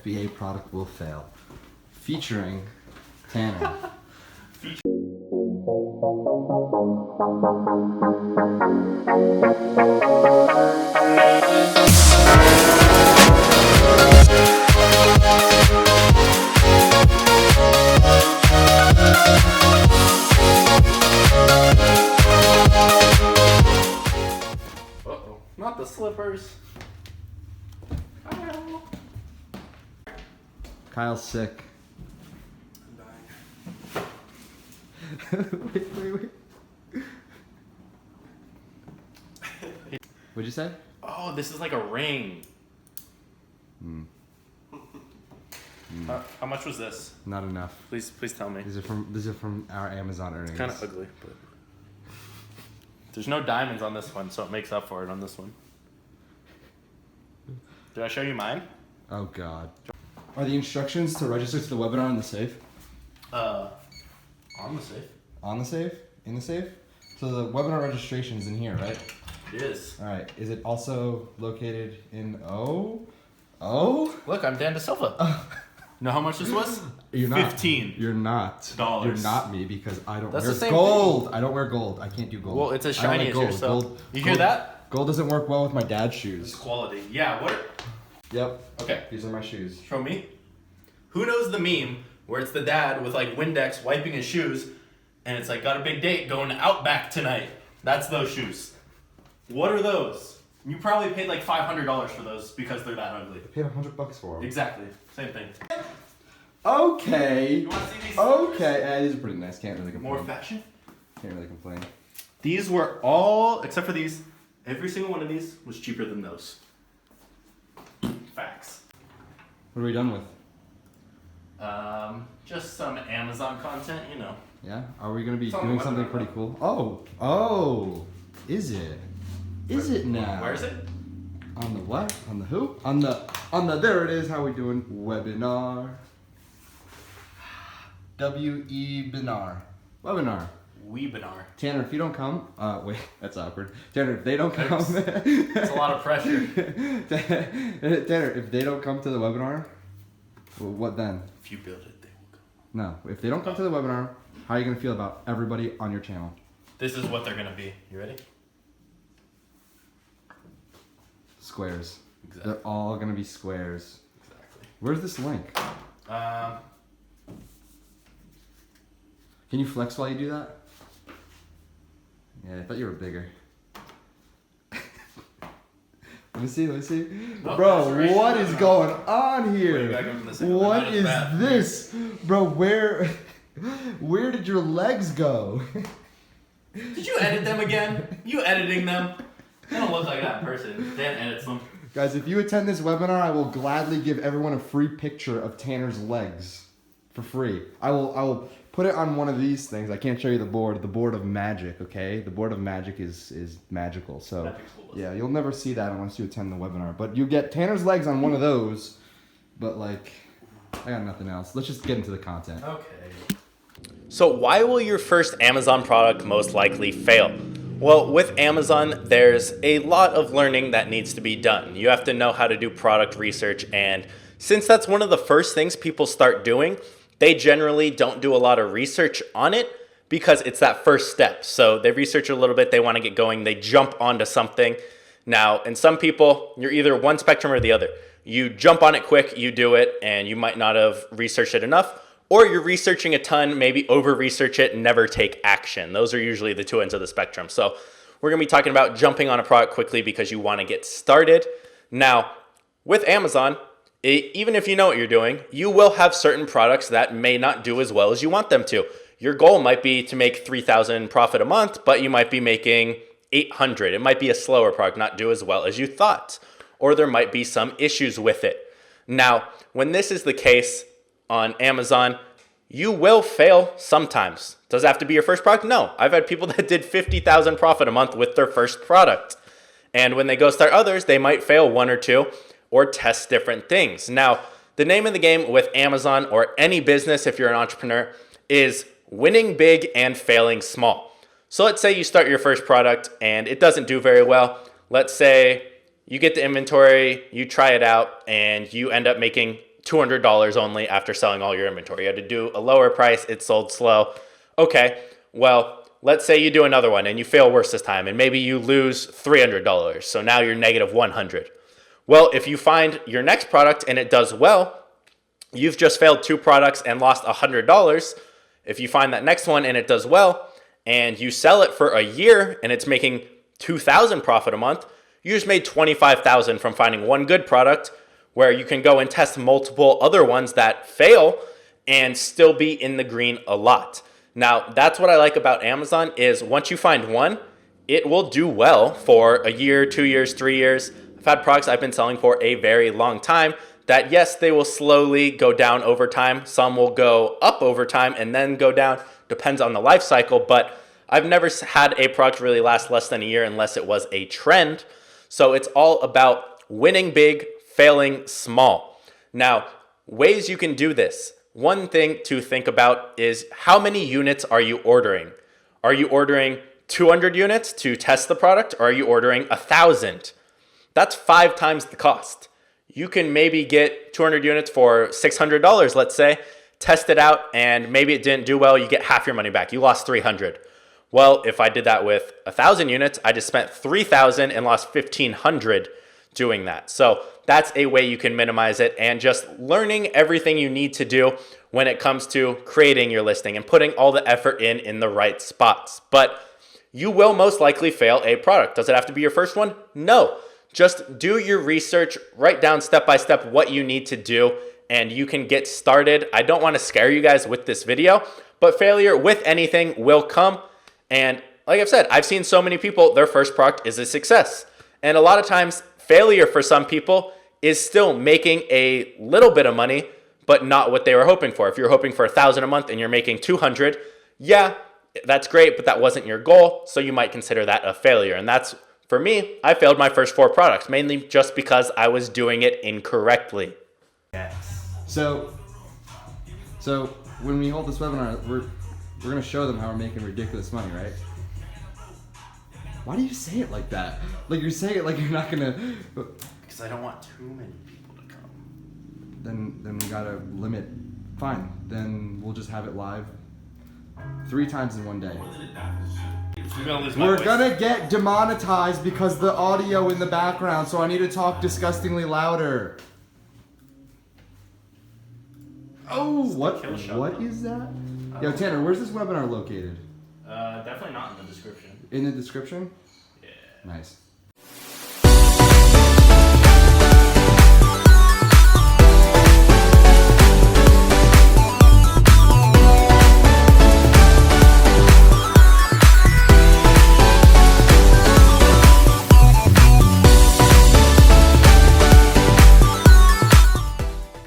FBA product will fail. Featuring Tanner. Uh-oh, not the slippers. Kyle's sick. I'm dying. wait. What'd you say? Oh, this is like a ring. How much was this? Not enough. Please tell me. These are from our Amazon earnings. It's kind of ugly, but there's no diamonds on this one, so it makes up for it on this one. Did I show you mine? Oh God. Are the instructions to register to the webinar in the safe? On the safe. On the safe? In the safe? So the webinar registration is in here, right? It is. All right. Is it also located in O? Look, I'm Dan DeSilva. Know how much this was? You're not. $15. You're not. Dollars. You're not me because I don't That's wear the same gold. I don't wear gold. I can't do gold. Well, it's as I don't shiny like as gold. yourself. Gold. You hear that? Gold doesn't work well with my dad's It's shoes. quality. Yeah, what? Yep. Okay. These are my shoes. Show me. Who knows the meme where it's the dad with like Windex wiping his shoes and it's like, got a big date going to Outback tonight. That's those shoes. What are those? You probably paid like $500 for those because they're that ugly. I paid $100 for them. Exactly. Same thing. Okay. You want to see these? Okay. These are pretty nice. Can't really complain. More fashion? Can't really complain. These were all, except for these, every single one of these was cheaper than those. Facts. What are we done with? Just some Amazon content, you know. Yeah? Are we going to be It's on doing the something webinar, pretty though. cool? Oh. Is it? Is it now? Where is it? On the what? On the who? On the, there it is. How we doing? Webinar. W-E-binar. Webinar. Webinar. Tanner, if you don't come, wait, that's awkward. Tanner, if they don't come. It's a lot of pressure. Tanner, if they don't come to the webinar, well, what then? If you build it, they will come. No, if they don't come to the webinar, how are you going to feel about everybody on your channel? This is what they're gonna be. You ready? Squares. Exactly. They're all going to be squares. Exactly. Where's this link? Can you flex while you do that? Yeah, I thought you were bigger. Let me see. No, Bro, restoration, what no, is no. going on here? Wait, you gotta go from the second. What Not as is bad. this? Bro, where did your legs go? Did you edit them again? You editing them? They don't look like that in person. Dan edits them. Guys, if you attend this webinar, I will gladly give everyone a free picture of Tanner's legs. For free. I will put it on one of these things. I can't show you the board of magic, okay? The board of magic is magical. So Magic's cool, isn't yeah, you'll never see that unless you attend the webinar. But you get Tanner's legs on one of those. But like, I got nothing else. Let's just get into the content. Okay. So why will your first Amazon product most likely fail? Well, with Amazon, there's a lot of learning that needs to be done. You have to know how to do product research, and since that's one of the first things people start doing, they generally don't do a lot of research on it because it's that first step. So they research a little bit, they want to get going, they jump onto something. Now, in some people, you're either one spectrum or the other. You jump on it quick, you do it, and you might not have researched it enough, or you're researching a ton, maybe over-research it and never take action. Those are usually the two ends of the spectrum. So we're going to be talking about jumping on a product quickly because you want to get started. Now, with Amazon, even if you know what you're doing, you will have certain products that may not do as well as you want them to. Your goal might be to make $3,000 profit a month, but you might be making $800. It might be a slower product, not do as well as you thought, or there might be some issues with it. Now, when this is the case on Amazon, you will fail sometimes. Does it have to be your first product? No. I've had people that did $50,000 profit a month with their first product. And when they go start others, they might fail one or two or test different things. Now, the name of the game with Amazon or any business, if you're an entrepreneur, is winning big and failing small. So let's say you start your first product and it doesn't do very well. Let's say you get the inventory, you try it out, and you end up making $200 only after selling all your inventory. You had to do a lower price. It sold slow. Okay, well, let's say you do another one and you fail worse this time, and maybe you lose $300. So now you're negative 100. Well, if you find your next product and it does well, you've just failed 2 products and lost $100. If you find that next one and it does well, and you sell it for a year and it's making $2,000 profit a month, you just made $25,000 from finding one good product, where you can go and test multiple other ones that fail and still be in the green a lot. Now, that's what I like about Amazon is once you find one, it will do well for a year, 2 years, 3 years. I've had products I've been selling for a very long time that, yes, they will slowly go down over time. Some will go up over time and then go down. Depends on the life cycle, but I've never had a product really last less than a year unless it was a trend. So it's all about winning big, failing small. Now, ways you can do this. One thing to think about is how many units are you ordering? Are you ordering 200 units to test the product, or are you ordering 1,000? That's 5 times the cost. You can maybe get 200 units for $600, let's say, test it out, and maybe it didn't do well. You get half your money back. You lost 300. Well, if I did that with 1,000 units, I just spent 3,000 and lost 1,500 doing that. So that's a way you can minimize it, and just learning everything you need to do when it comes to creating your listing and putting all the effort in the right spots. But you will most likely fail a product. Does it have to be your first one? No. Just do your research, write down step by step what you need to do, and you can get started. I don't want to scare you guys with this video, but failure with anything will come. And like I've said, I've seen so many people, their first product is a success. And a lot of times, failure for some people is still making a little bit of money, but not what they were hoping for. If you're hoping for 1,000 a month and you're making 200, yeah, that's great, but that wasn't your goal. So you might consider that a failure. And that's, for me, I failed my first 4 products, mainly just because I was doing it incorrectly. Yes. So when we hold this webinar, we're going to show them how we're making ridiculous money, right? Why do you say it like that? Like you're saying it like you're not going to... Because I don't want too many people to come. Then we got to limit. Fine. Then we'll just have it live 3 times in one day. We're gonna get demonetized because the audio in the background, so I need to talk disgustingly louder. Oh, what is that? Yo, Tanner, where's this webinar located? Definitely not in the description. In the description? Yeah. Nice.